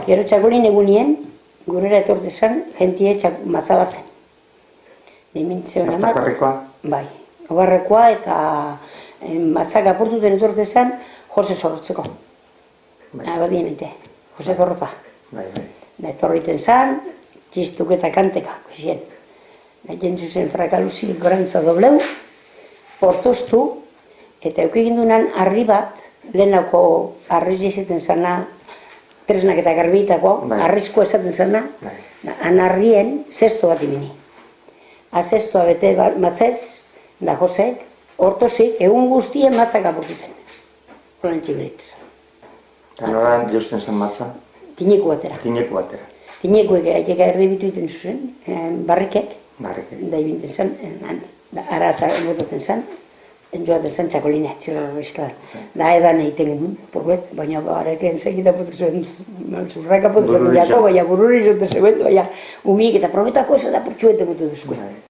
Gero txakolin egunien, gurera etorte zen, jentie matzabatzen. Aztakarrikoa? Bai, ogarrekoa eta matzak apurtuten etorte zen, Jose Zorrotzeko. Badien eite, Jose Zorrotza. Da etorriten zen, txistuk eta kanteka, kuxien. Da jentu zen frakaluzi gorantza dobleu, portoztu, eta eukegin dunan arri bat, lehenako arri izaten zana, tresnak eta garbitako, arrizko esaten zana, anarrien zesto bat imini. Azestoa bete matzez, da Joseek, hortozik, egun guztien matzak apurtuten. Holan txiberitza. Eta noran jausten zen matza? Tineku batera. Tineku batera. Tinekuek aieka erdibitu iten zuzen, barrikek. Barrikek. Da ibinten zen, araza botaten zen, joaten zen txakoline, txilor biztlan. Da edan egiten genuen, porret, baina bareken segita potu zen, zurraka potu zen jako, baina bururi zote zegoen, baina umik eta probetako ez da portxuete botu duzkoen.